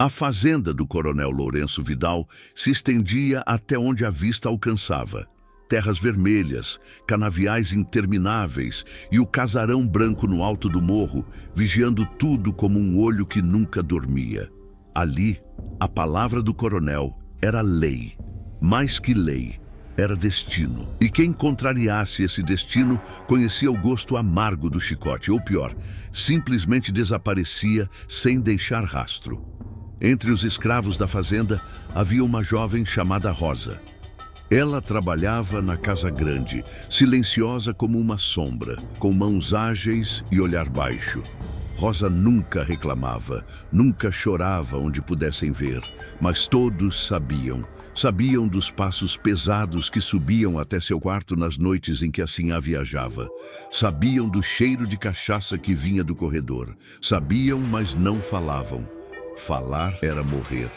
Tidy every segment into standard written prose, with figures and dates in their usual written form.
A fazenda do coronel Lourenço Vidal se estendia até onde a vista alcançava. Terras vermelhas, canaviais intermináveis e o casarão branco no alto do morro, vigiando tudo como um olho que nunca dormia. Ali, a palavra do coronel era lei. Mais que lei, era destino. E quem contrariasse esse destino conhecia o gosto amargo do chicote, ou pior, simplesmente desaparecia sem deixar rastro. Entre os escravos da fazenda havia uma jovem chamada Rosa. Ela trabalhava na casa grande, silenciosa como uma sombra, com mãos ágeis e olhar baixo. Rosa nunca reclamava, nunca chorava onde pudessem ver, mas todos sabiam dos passos pesados que subiam até seu quarto nas noites em que assim a viajava. Sabiam do cheiro de cachaça que vinha do corredor. Sabiam, mas não falavam. Falar era morrer.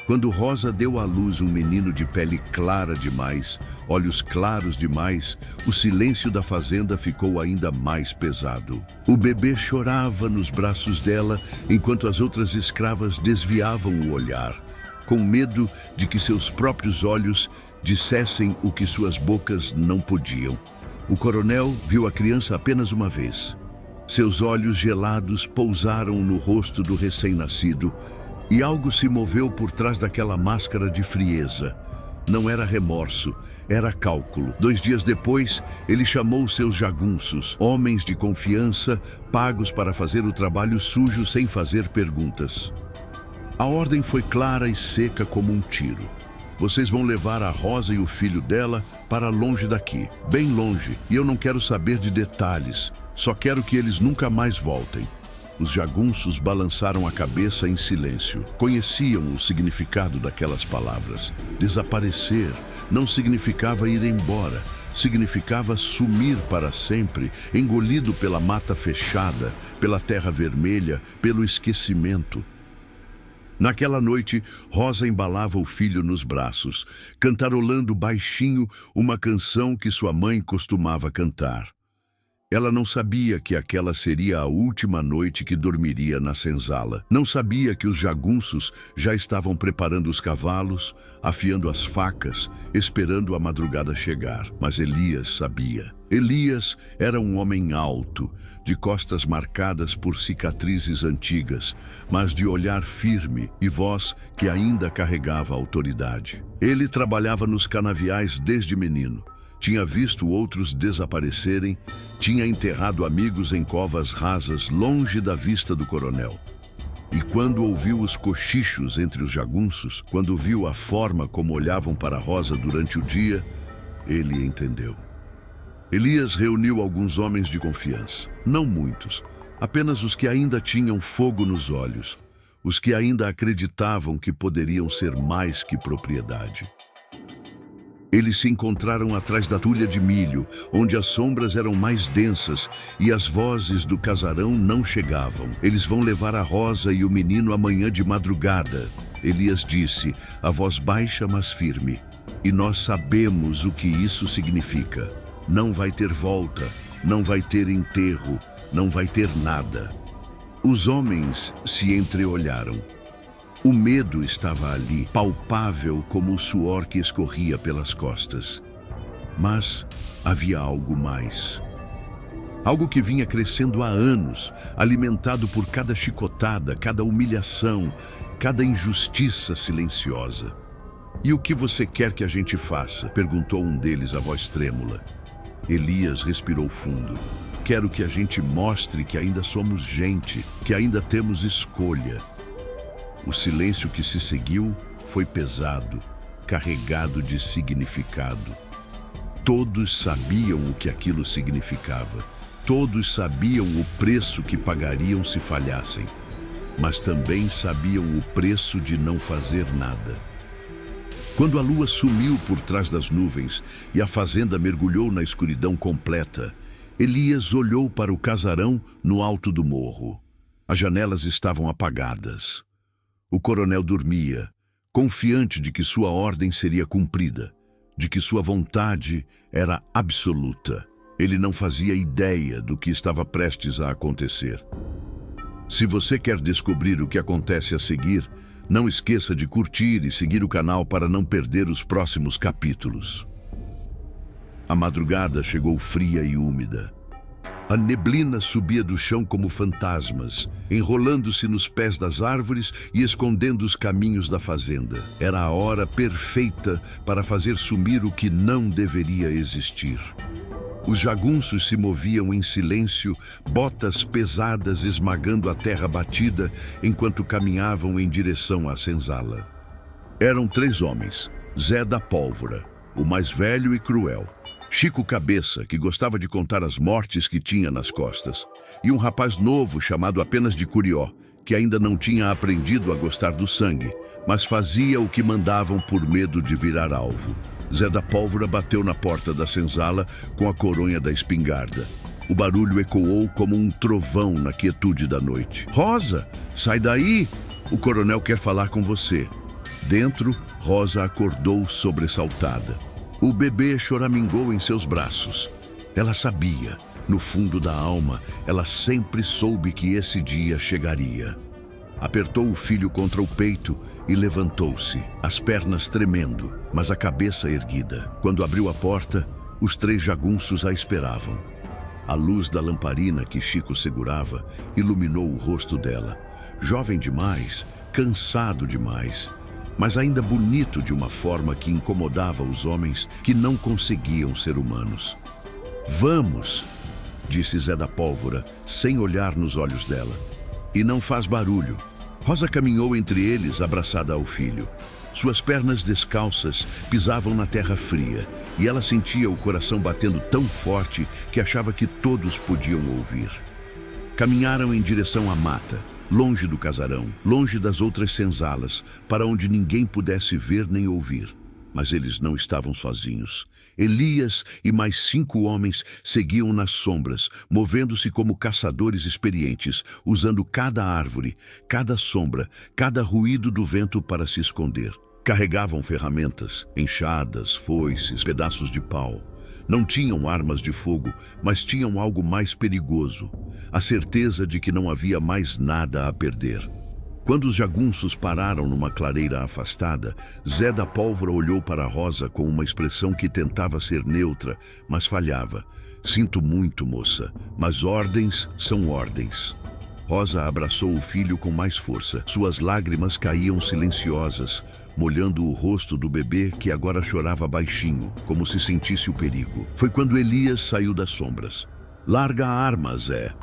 Quando Rosa deu à luz um menino de pele clara demais, olhos claros demais, o silêncio da fazenda ficou ainda mais pesado. O bebê chorava nos braços dela, enquanto as outras escravas desviavam o olhar, com medo de que seus próprios olhos dissessem o que suas bocas não podiam. O coronel viu a criança apenas uma vez. Seus olhos gelados pousaram no rosto do recém-nascido, e algo se moveu por trás daquela máscara de frieza. Não era remorso, era cálculo. 2 dias depois, ele chamou seus jagunços, homens de confiança, pagos para fazer o trabalho sujo sem fazer perguntas. A ordem foi clara e seca como um tiro. Vocês vão levar a Rosa e o filho dela para longe daqui, bem longe, e eu não quero saber de detalhes, só quero que eles nunca mais voltem. Os jagunços balançaram a cabeça em silêncio. Conheciam o significado daquelas palavras. Desaparecer não significava ir embora. Significava sumir para sempre, engolido pela mata fechada, pela terra vermelha, pelo esquecimento. Naquela noite, Rosa embalava o filho nos braços, cantarolando baixinho uma canção que sua mãe costumava cantar. Ela não sabia que aquela seria a última noite que dormiria na senzala. Não sabia que os jagunços já estavam preparando os cavalos, afiando as facas, esperando a madrugada chegar. Mas Elias sabia. Elias era um homem alto, de costas marcadas por cicatrizes antigas, mas de olhar firme e voz que ainda carregava autoridade. Ele trabalhava nos canaviais desde menino. Tinha visto outros desaparecerem, tinha enterrado amigos em covas rasas longe da vista do coronel. E quando ouviu os cochichos entre os jagunços, quando viu a forma como olhavam para Rosa durante o dia, ele entendeu. Elias reuniu alguns homens de confiança, não muitos, apenas os que ainda tinham fogo nos olhos, os que ainda acreditavam que poderiam ser mais que propriedade. Eles se encontraram atrás da tulha de milho, onde as sombras eram mais densas e as vozes do casarão não chegavam. Eles vão levar a Rosa e o menino amanhã de madrugada, Elias disse, a voz baixa mas firme. E nós sabemos o que isso significa. Não vai ter volta, não vai ter enterro, não vai ter nada. Os homens se entreolharam. O medo estava ali, palpável como o suor que escorria pelas costas. Mas havia algo mais. Algo que vinha crescendo há anos, alimentado por cada chicotada, cada humilhação, cada injustiça silenciosa. E o que você quer que a gente faça? Perguntou um deles, a voz trêmula. Elias respirou fundo. Quero que a gente mostre que ainda somos gente, que ainda temos escolha. O silêncio que se seguiu foi pesado, carregado de significado. Todos sabiam o que aquilo significava. Todos sabiam o preço que pagariam se falhassem. Mas também sabiam o preço de não fazer nada. Quando a lua sumiu por trás das nuvens e a fazenda mergulhou na escuridão completa, Elias olhou para o casarão no alto do morro. As janelas estavam apagadas. O coronel dormia, confiante de que sua ordem seria cumprida, de que sua vontade era absoluta. Ele não fazia ideia do que estava prestes a acontecer. Se você quer descobrir o que acontece a seguir, Não esqueça de curtir e seguir o canal para não perder os próximos capítulos. A madrugada chegou fria e úmida. A neblina subia do chão como fantasmas, enrolando-se nos pés das árvores e escondendo os caminhos da fazenda. Era a hora perfeita para fazer sumir o que não deveria existir. Os jagunços se moviam em silêncio, botas pesadas esmagando a terra batida enquanto caminhavam em direção à senzala. Eram 3 homens: Zé da Pólvora, o mais velho e cruel; Chico Cabeça, que gostava de contar as mortes que tinha nas costas; e um rapaz novo chamado apenas de Curió, que ainda não tinha aprendido a gostar do sangue, mas fazia o que mandavam por medo de virar alvo. Zé da Pólvora bateu na porta da senzala com a coronha da espingarda. O barulho ecoou como um trovão na quietude da noite. "Rosa, sai daí! O coronel quer falar com você." Dentro, Rosa acordou sobressaltada. O bebê choramingou em seus braços. Ela sabia, no fundo da alma, ela sempre soube que esse dia chegaria. Apertou o filho contra o peito e levantou-se, as pernas tremendo, mas a cabeça erguida. Quando abriu a porta, os 3 jagunços a esperavam. A luz da lamparina que Chico segurava iluminou o rosto dela. Jovem demais, cansado demais, mas ainda bonito de uma forma que incomodava os homens que não conseguiam ser humanos. "Vamos", disse Zé da Pólvora, sem olhar nos olhos dela. "E não faz barulho." Rosa caminhou entre eles, abraçada ao filho. Suas pernas descalças pisavam na terra fria, e ela sentia o coração batendo tão forte que achava que todos podiam ouvir. Caminharam em direção à mata, longe do casarão, longe das outras senzalas, para onde ninguém pudesse ver nem ouvir. Mas eles não estavam sozinhos. Elias e mais 5 homens seguiam nas sombras, movendo-se como caçadores experientes, usando cada árvore, cada sombra, cada ruído do vento para se esconder. Carregavam ferramentas, enxadas, foices, pedaços de pau. Não tinham armas de fogo, mas tinham algo mais perigoso: a certeza de que não havia mais nada a perder. Quando os jagunços pararam numa clareira afastada, Zé da Pólvora olhou para Rosa com uma expressão que tentava ser neutra, mas falhava. "Sinto muito, moça, mas ordens são ordens." Rosa abraçou o filho com mais força. Suas lágrimas caíam silenciosas, molhando o rosto do bebê, que agora chorava baixinho, como se sentisse o perigo. Foi quando Elias saiu das sombras. "Larga a arma, Zé."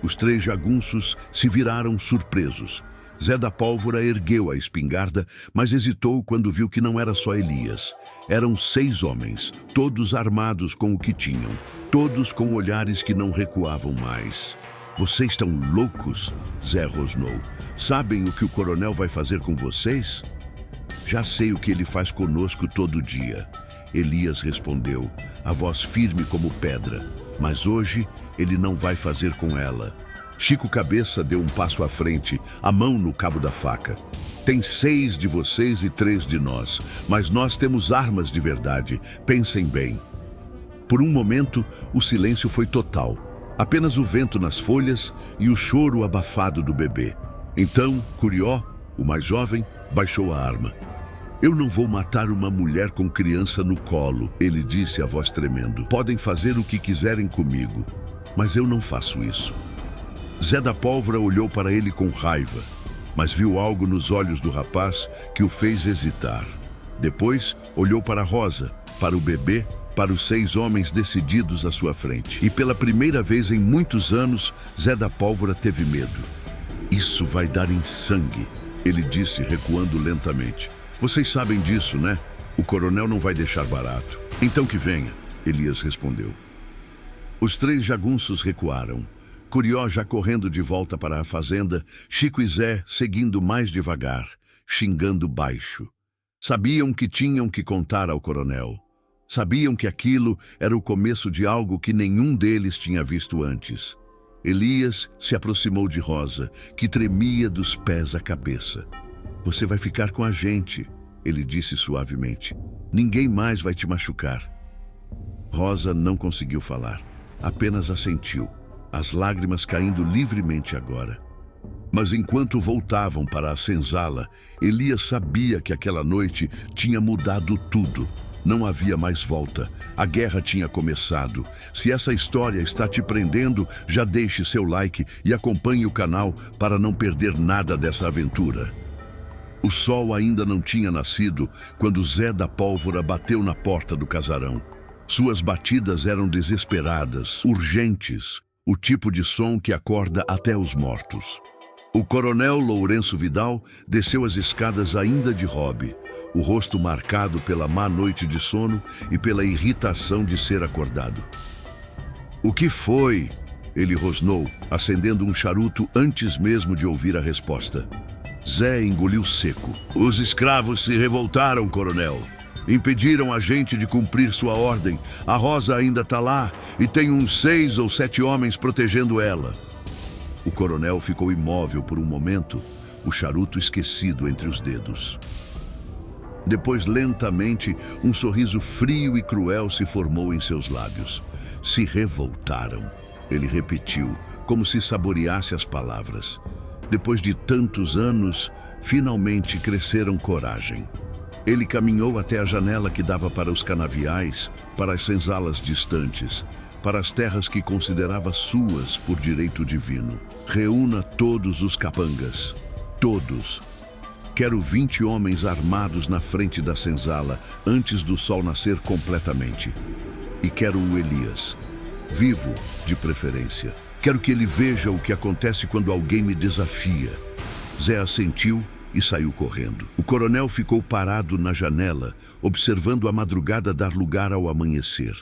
Os 3 jagunços se viraram surpresos. Zé da Pólvora ergueu a espingarda, mas hesitou quando viu que não era só Elias. Eram 6 homens, todos armados com o que tinham, todos com olhares que não recuavam mais. "Vocês estão loucos?" Zé rosnou. "Sabem o que o coronel vai fazer com vocês?" "Já sei o que ele faz conosco todo dia." Elias respondeu, a voz firme como pedra. "Mas hoje ele não vai fazer com ela." Chico Cabeça deu um passo à frente, a mão no cabo da faca. "Tem 6 de vocês e 3 de nós, mas nós temos armas de verdade. Pensem bem." Por um momento, o silêncio foi total. Apenas o vento nas folhas e o choro abafado do bebê. Então, Curió, o mais jovem, baixou a arma. "Eu não vou matar uma mulher com criança no colo", ele disse, a voz tremendo. "Podem fazer o que quiserem comigo, mas eu não faço isso." Zé da Pólvora olhou para ele com raiva, mas viu algo nos olhos do rapaz que o fez hesitar. Depois, olhou para Rosa, para o bebê, para os 6 homens decididos à sua frente. E pela primeira vez em muitos anos, Zé da Pólvora teve medo. "Isso vai dar em sangue", ele disse, recuando lentamente. "Vocês sabem disso, né? O coronel não vai deixar barato." "Então que venha", Elias respondeu. Os 3 jagunços recuaram. Curió já correndo de volta para a fazenda, Chico e Zé seguindo mais devagar, xingando baixo. Sabiam que tinham que contar ao coronel. Sabiam que aquilo era o começo de algo que nenhum deles tinha visto antes. Elias se aproximou de Rosa, que tremia dos pés à cabeça. "Você vai ficar com a gente", ele disse suavemente. "Ninguém mais vai te machucar." Rosa não conseguiu falar, apenas assentiu, as lágrimas caindo livremente agora. Mas enquanto voltavam para a senzala, Elias sabia que aquela noite tinha mudado tudo. Não havia mais volta. A guerra tinha começado. Se essa história está te prendendo, já deixe seu like e acompanhe o canal para não perder nada dessa aventura. O sol ainda não tinha nascido quando Zé da Pólvora bateu na porta do casarão. Suas batidas eram desesperadas, urgentes, o tipo de som que acorda até os mortos. O coronel Lourenço Vidal desceu as escadas ainda de hobby, o rosto marcado pela má noite de sono e pela irritação de ser acordado. "O que foi?" ele rosnou, acendendo um charuto antes mesmo de ouvir a resposta. Zé engoliu seco. "Os escravos se revoltaram, coronel. Impediram a gente de cumprir sua ordem. A Rosa ainda está lá e tem uns 6 ou 7 homens protegendo ela." O coronel ficou imóvel por um momento, o charuto esquecido entre os dedos. Depois, lentamente, um sorriso frio e cruel se formou em seus lábios. "Se revoltaram", ele repetiu, como se saboreasse as palavras. Depois de tantos anos, finalmente cresceram coragem. Ele caminhou até a janela que dava para os canaviais, para as senzalas distantes, para as terras que considerava suas por direito divino. "Reúna todos os capangas. Todos. Quero 20 homens armados na frente da senzala antes do sol nascer completamente. E quero o Elias. Vivo, de preferência. Quero que ele veja o que acontece quando alguém me desafia." Zé assentiu e saiu correndo. O coronel ficou parado na janela, observando a madrugada dar lugar ao amanhecer.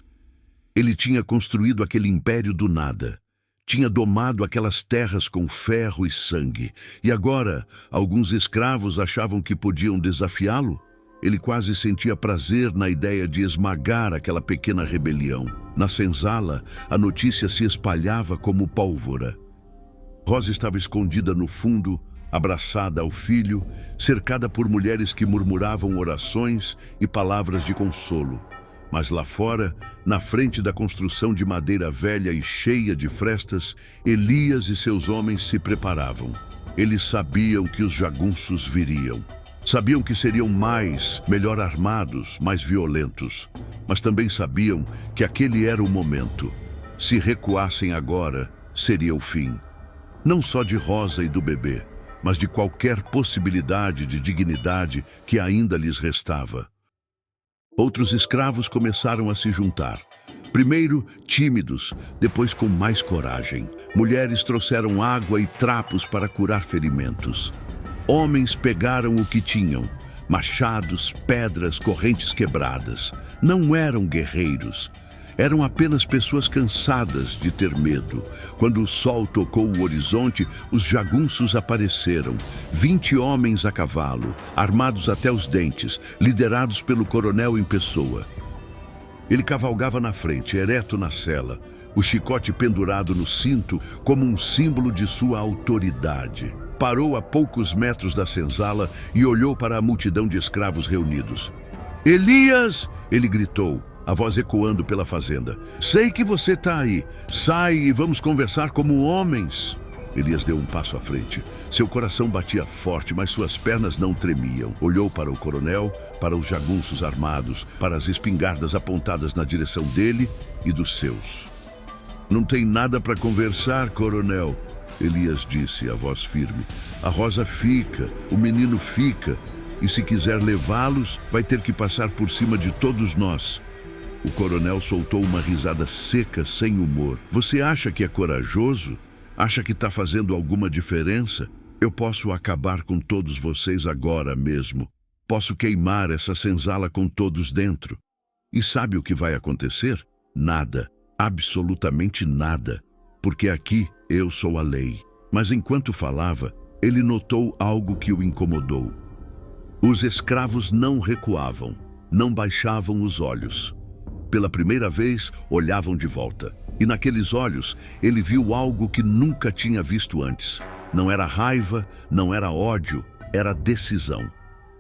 Ele tinha construído aquele império do nada. Tinha domado aquelas terras com ferro e sangue. E agora, alguns escravos achavam que podiam desafiá-lo? Ele quase sentia prazer na ideia de esmagar aquela pequena rebelião. Na senzala, a notícia se espalhava como pólvora. Rosa estava escondida no fundo, abraçada ao filho, cercada por mulheres que murmuravam orações e palavras de consolo. Mas lá fora, na frente da construção de madeira velha e cheia de frestas, Elias e seus homens se preparavam. Eles sabiam que os jagunços viriam. Sabiam que seriam melhor armados, mais violentos. Mas também sabiam que aquele era o momento. Se recuassem agora, seria o fim. Não só de Rosa e do bebê, mas de qualquer possibilidade de dignidade que ainda lhes restava. Outros escravos começaram a se juntar. Primeiro tímidos, depois com mais coragem. Mulheres trouxeram água e trapos para curar ferimentos. Homens pegaram o que tinham: machados, pedras, correntes quebradas. Não eram guerreiros. Eram apenas pessoas cansadas de ter medo. Quando o sol tocou o horizonte, os jagunços apareceram. 20 homens a cavalo, armados até os dentes, liderados pelo coronel em pessoa. Ele cavalgava na frente, ereto na sela, o chicote pendurado no cinto como um símbolo de sua autoridade. Parou a poucos metros da senzala e olhou para a multidão de escravos reunidos. "Elias!" ele gritou, a voz ecoando pela fazenda. "Sei que você está aí. Sai e vamos conversar como homens." Elias deu um passo à frente. Seu coração batia forte, mas suas pernas não tremiam. Olhou para o coronel, para os jagunços armados, para as espingardas apontadas na direção dele e dos seus. "Não tem nada para conversar, coronel," Elias disse, a voz firme. "A Rosa fica, o menino fica, e se quiser levá-los, vai ter que passar por cima de todos nós." O coronel soltou uma risada seca, sem humor. "Você acha que é corajoso? Acha que está fazendo alguma diferença? Eu posso acabar com todos vocês agora mesmo. Posso queimar essa senzala com todos dentro. E sabe o que vai acontecer? Nada. Absolutamente nada. Porque aqui eu sou a lei." Mas enquanto falava, ele notou algo que o incomodou. Os escravos não recuavam, não baixavam os olhos. Pela primeira vez, olhavam de volta. E naqueles olhos, ele viu algo que nunca tinha visto antes. Não era raiva, não era ódio, era decisão.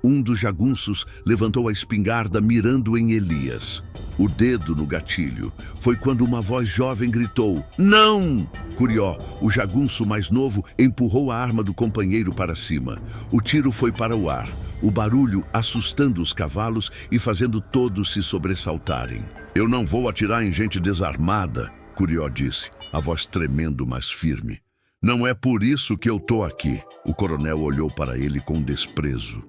Um dos jagunços levantou a espingarda mirando em Elias. O dedo no gatilho. Foi quando uma voz jovem gritou: "Não!" Curió, o jagunço mais novo, empurrou a arma do companheiro para cima. O tiro foi para o ar, o barulho assustando os cavalos e fazendo todos se sobressaltarem. "Eu não vou atirar em gente desarmada", Curió disse, a voz tremendo, mas firme. "Não é por isso que eu tô aqui." O coronel olhou para ele com desprezo.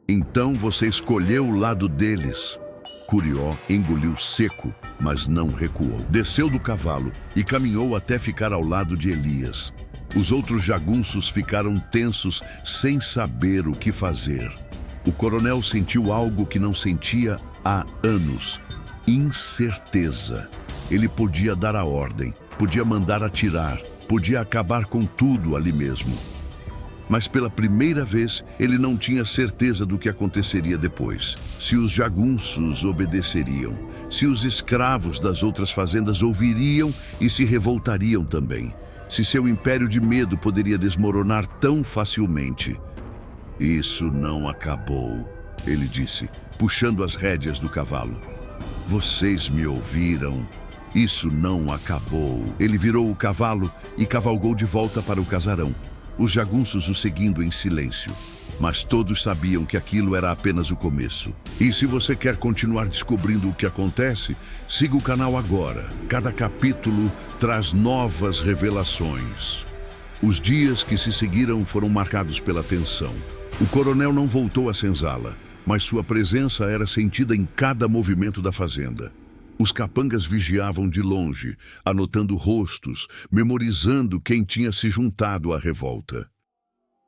"Então você escolheu o lado deles." Curió engoliu seco, mas não recuou. Desceu do cavalo e caminhou até ficar ao lado de Elias. Os outros jagunços ficaram tensos, sem saber o que fazer. O coronel sentiu algo que não sentia há anos: incerteza. Ele podia dar a ordem, podia mandar atirar, podia acabar com tudo ali mesmo. Mas pela primeira vez, ele não tinha certeza do que aconteceria depois. Se os jagunços obedeceriam, se os escravos das outras fazendas ouviriam e se revoltariam também. Se seu império de medo poderia desmoronar tão facilmente. "Isso não acabou", ele disse, puxando as rédeas do cavalo. "Vocês me ouviram? Isso não acabou." Ele virou o cavalo e cavalgou de volta para o casarão. Os jagunços o seguindo em silêncio. Mas todos sabiam que aquilo era apenas o começo. E se você quer continuar descobrindo o que acontece, siga o canal agora. Cada capítulo traz novas revelações. Os dias que se seguiram foram marcados pela tensão. O coronel não voltou à senzala, mas sua presença era sentida em cada movimento da fazenda. Os capangas vigiavam de longe, anotando rostos, memorizando quem tinha se juntado à revolta.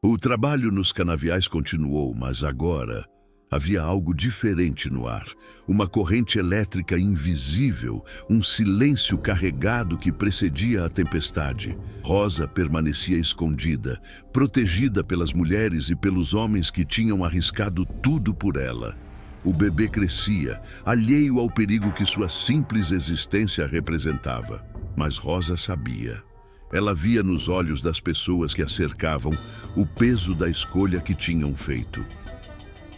O trabalho nos canaviais continuou, mas agora havia algo diferente no ar. Uma corrente elétrica invisível, um silêncio carregado que precedia a tempestade. Rosa permanecia escondida, protegida pelas mulheres e pelos homens que tinham arriscado tudo por ela. O bebê crescia, alheio ao perigo que sua simples existência representava. Mas Rosa sabia. Ela via nos olhos das pessoas que a cercavam o peso da escolha que tinham feito.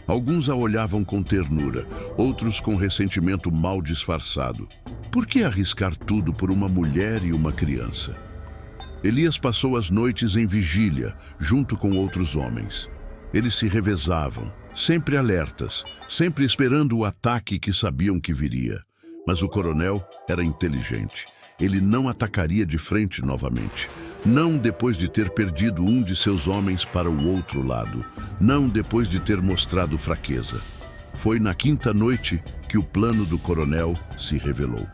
Alguns a olhavam com ternura, outros com ressentimento mal disfarçado. Por que arriscar tudo por uma mulher e uma criança? Elias passou as noites em vigília, junto com outros homens. Eles se revezavam, sempre alertas, sempre esperando o ataque que sabiam que viria. Mas o coronel era inteligente. Ele não atacaria de frente novamente. Não depois de ter perdido um de seus homens para o outro lado. Não depois de ter mostrado fraqueza. Foi na quinta noite que o plano do coronel se revelou.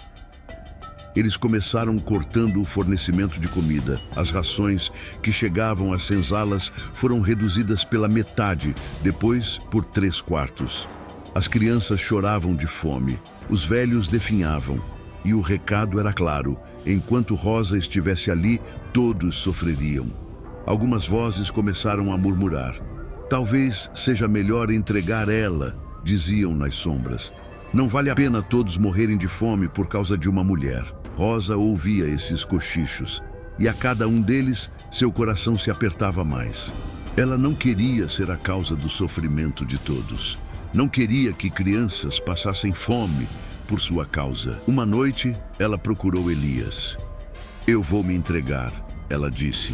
Eles começaram cortando o fornecimento de comida. As rações que chegavam às senzalas foram reduzidas pela metade, depois por 3/4. As crianças choravam de fome, os velhos definhavam. E o recado era claro: enquanto Rosa estivesse ali, todos sofreriam. Algumas vozes começaram a murmurar. Talvez seja melhor entregar ela, diziam nas sombras. Não vale a pena todos morrerem de fome por causa de uma mulher. Rosa ouvia esses cochichos, e a cada um deles, seu coração se apertava mais. Ela não queria ser a causa do sofrimento de todos. Não queria que crianças passassem fome por sua causa. Uma noite, ela procurou Elias. "Eu vou me entregar", ela disse,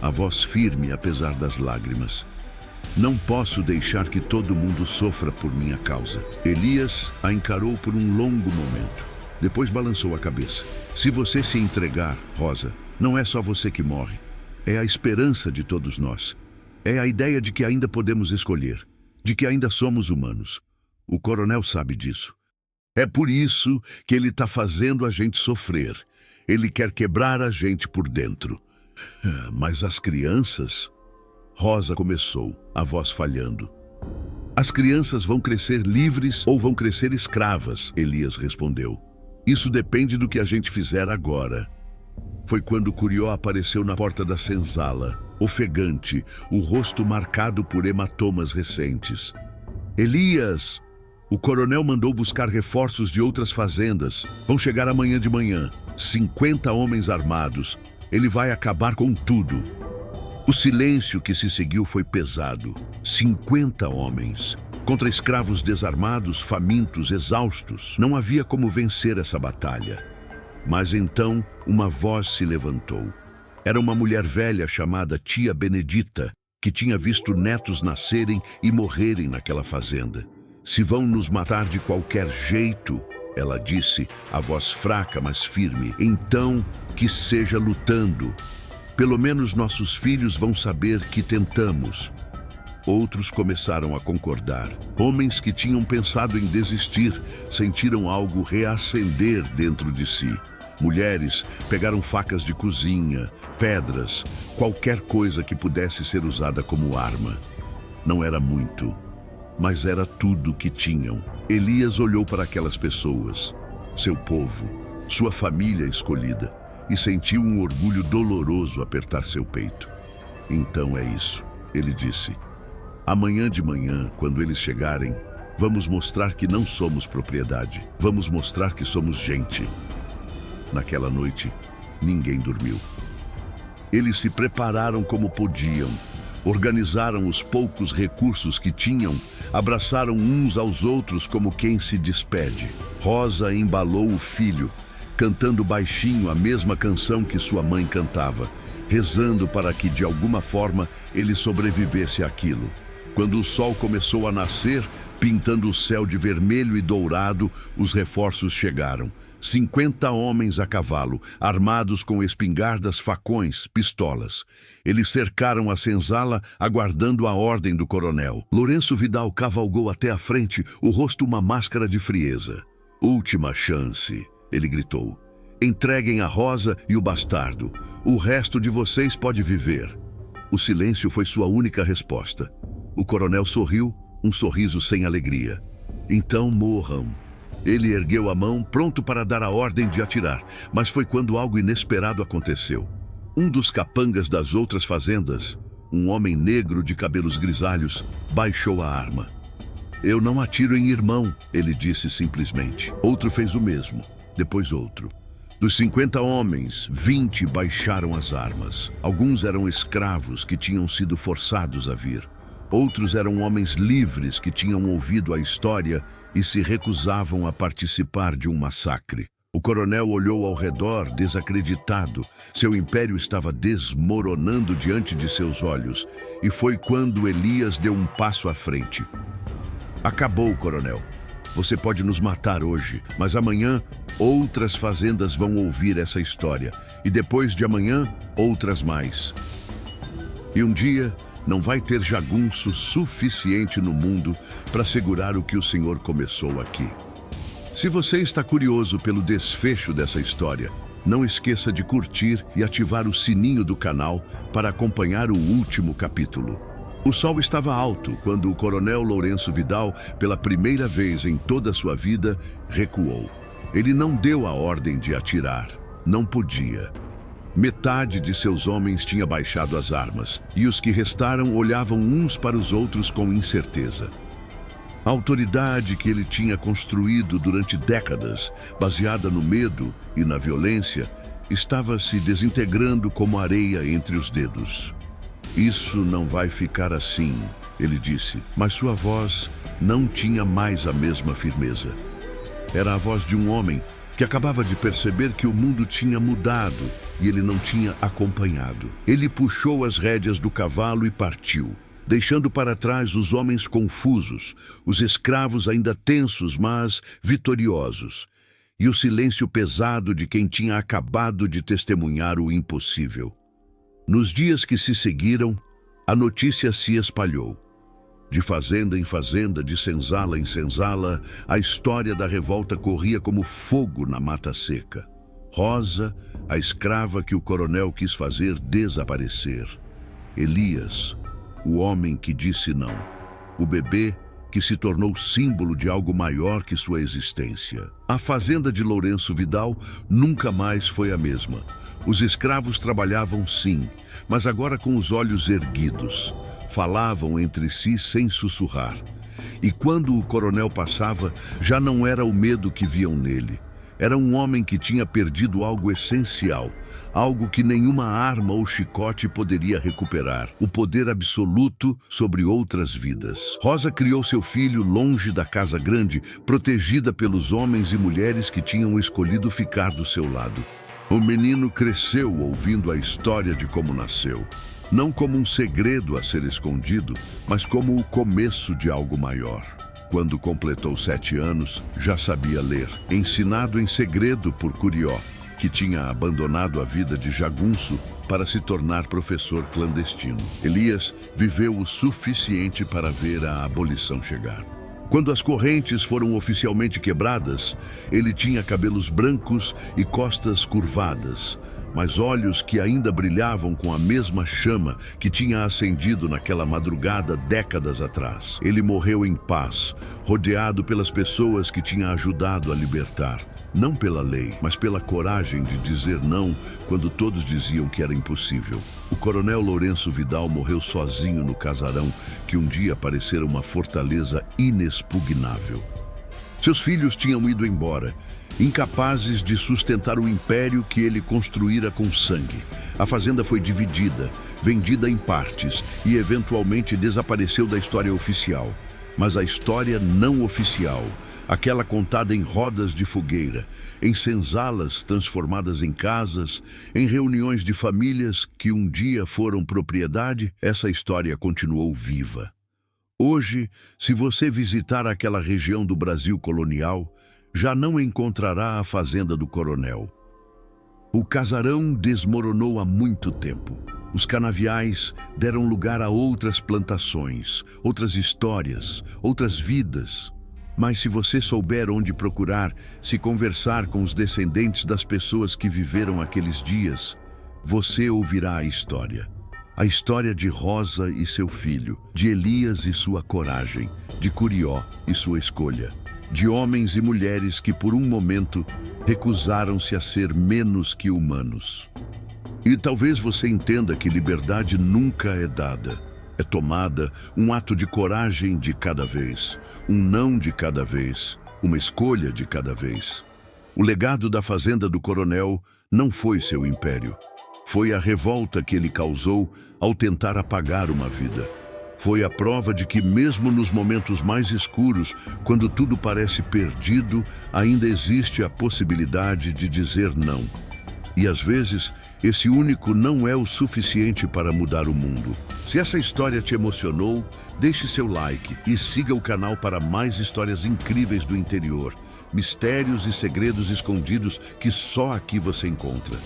a voz firme apesar das lágrimas. "Não posso deixar que todo mundo sofra por minha causa." Elias a encarou por um longo momento. Depois balançou a cabeça. "Se você se entregar, Rosa, não é só você que morre. É a esperança de todos nós. É a ideia de que ainda podemos escolher, de que ainda somos humanos. O coronel sabe disso. É por isso que ele está fazendo a gente sofrer. Ele quer quebrar a gente por dentro." "Mas as crianças?" Rosa começou, a voz falhando. "As crianças vão crescer livres ou vão crescer escravas", Elias respondeu. "Isso depende do que a gente fizer agora." Foi quando Curió apareceu na porta da senzala, ofegante, o rosto marcado por hematomas recentes. "Elias!" O coronel mandou buscar reforços de outras fazendas. Vão chegar amanhã de manhã. 50 homens armados. Ele vai acabar com tudo. O silêncio que se seguiu foi pesado. 50 homens. contra escravos desarmados, famintos, exaustos. Não havia como vencer essa batalha. Mas então uma voz se levantou. Era uma mulher velha chamada Tia Benedita, que tinha visto netos nascerem e morrerem naquela fazenda. Se vão nos matar de qualquer jeito, ela disse, a voz fraca, mas firme, então que seja lutando. Pelo menos nossos filhos vão saber que tentamos. Outros começaram a concordar. Homens que tinham pensado em desistir sentiram algo reacender dentro de si. Mulheres pegaram facas de cozinha, pedras, qualquer coisa que pudesse ser usada como arma. Não era muito, mas era tudo que tinham. Elias olhou para aquelas pessoas, seu povo, sua família escolhida, e sentiu um orgulho doloroso apertar seu peito. Então é isso, ele disse. Amanhã de manhã, quando eles chegarem, vamos mostrar que não somos propriedade. Vamos mostrar que somos gente. Naquela noite, ninguém dormiu. Eles se prepararam como podiam, organizaram os poucos recursos que tinham, abraçaram uns aos outros como quem se despede. Rosa embalou o filho, cantando baixinho a mesma canção que sua mãe cantava, rezando para que, de alguma forma, ele sobrevivesse àquilo. Quando o sol começou a nascer, pintando o céu de vermelho e dourado, os reforços chegaram. 50 homens a cavalo, armados com espingardas, facões, pistolas. Eles cercaram a senzala, aguardando a ordem do coronel. Lourenço Vidal cavalgou até a frente, o rosto uma máscara de frieza. Última chance, ele gritou. Entreguem a Rosa e o bastardo. O resto de vocês pode viver. O silêncio foi sua única resposta. O coronel sorriu, um sorriso sem alegria. Então morram. Ele ergueu a mão, pronto para dar a ordem de atirar, mas foi quando algo inesperado aconteceu. Um dos capangas das outras fazendas, um homem negro de cabelos grisalhos, baixou a arma. Eu não atiro em irmão, ele disse simplesmente. Outro fez o mesmo, depois outro. Dos 50 homens, 20 baixaram as armas. Alguns eram escravos que tinham sido forçados a vir. Outros eram homens livres que tinham ouvido a história e se recusavam a participar de um massacre. O coronel olhou ao redor, desacreditado. Seu império estava desmoronando diante de seus olhos. E foi quando Elias deu um passo à frente. Acabou, coronel. Você pode nos matar hoje, mas amanhã outras fazendas vão ouvir essa história. E depois de amanhã, outras mais. E um dia não vai ter jagunço suficiente no mundo para segurar o que o senhor começou aqui. Se você está curioso pelo desfecho dessa história, não esqueça de curtir e ativar o sininho do canal para acompanhar o último capítulo. O sol estava alto quando o coronel Lourenço Vidal, pela primeira vez em toda a sua vida, recuou. Ele não deu a ordem de atirar. Não podia. Metade de seus homens tinha baixado as armas, e os que restaram olhavam uns para os outros com incerteza. A autoridade que ele tinha construído durante décadas, baseada no medo e na violência, estava se desintegrando como areia entre os dedos. Isso não vai ficar assim, ele disse, mas sua voz não tinha mais a mesma firmeza. Era a voz de um homem que acabava de perceber que o mundo tinha mudado e ele não tinha acompanhado. Ele puxou as rédeas do cavalo e partiu, deixando para trás os homens confusos, os escravos ainda tensos, mas vitoriosos, e o silêncio pesado de quem tinha acabado de testemunhar o impossível. Nos dias que se seguiram, a notícia se espalhou. De fazenda em fazenda, de senzala em senzala, a história da revolta corria como fogo na mata seca. Rosa, a escrava que o coronel quis fazer desaparecer. Elias, o homem que disse não. O bebê que se tornou símbolo de algo maior que sua existência. A fazenda de Lourenço Vidal nunca mais foi a mesma. Os escravos trabalhavam sim, mas agora com os olhos erguidos. Falavam entre si sem sussurrar. E quando o coronel passava, já não era o medo que viam nele, Era um homem que tinha perdido algo essencial, algo que nenhuma arma ou chicote poderia recuperar, o poder absoluto sobre outras vidas. Rosa criou seu filho longe da casa grande, protegida pelos homens e mulheres que tinham escolhido ficar do seu lado. O menino cresceu ouvindo a história de como nasceu, não como um segredo a ser escondido, mas como o começo de algo maior. Quando completou 7 anos, já sabia ler, ensinado em segredo por Curió, que tinha abandonado a vida de jagunço para se tornar professor clandestino. Elias viveu o suficiente para ver a abolição chegar. Quando as correntes foram oficialmente quebradas, ele tinha cabelos brancos e costas curvadas, mas olhos que ainda brilhavam com a mesma chama que tinha acendido naquela madrugada décadas atrás. Ele morreu em paz, rodeado pelas pessoas que tinha ajudado a libertar. Não pela lei, mas pela coragem de dizer não quando todos diziam que era impossível. O coronel Lourenço Vidal morreu sozinho no casarão que um dia parecera uma fortaleza inexpugnável. Seus filhos tinham ido embora, incapazes de sustentar o império que ele construíra com sangue. A fazenda foi dividida, vendida em partes e eventualmente desapareceu da história oficial. Mas a história não oficial, aquela contada em rodas de fogueira, em senzalas transformadas em casas, em reuniões de famílias que um dia foram propriedade, essa história continuou viva. Hoje, se você visitar aquela região do Brasil colonial, já não encontrará a fazenda do coronel. O casarão desmoronou há muito tempo. Os canaviais deram lugar a outras plantações, outras histórias, outras vidas. Mas se você souber onde procurar, se conversar com os descendentes das pessoas que viveram aqueles dias, você ouvirá a história. A história de Rosa e seu filho, de Elias e sua coragem, de Curió e sua escolha, de homens e mulheres que por um momento recusaram-se a ser menos que humanos. E talvez você entenda que liberdade nunca é dada. É tomada, um ato de coragem de cada vez, um não de cada vez, uma escolha de cada vez. O legado da fazenda do coronel não foi seu império. Foi a revolta que ele causou ao tentar apagar uma vida. Foi a prova de que mesmo nos momentos mais escuros, quando tudo parece perdido, ainda existe a possibilidade de dizer não. E às vezes, esse único não é o suficiente para mudar o mundo. Se essa história te emocionou, deixe seu like e siga o canal para mais histórias incríveis do interior, mistérios e segredos escondidos que só aqui você encontra.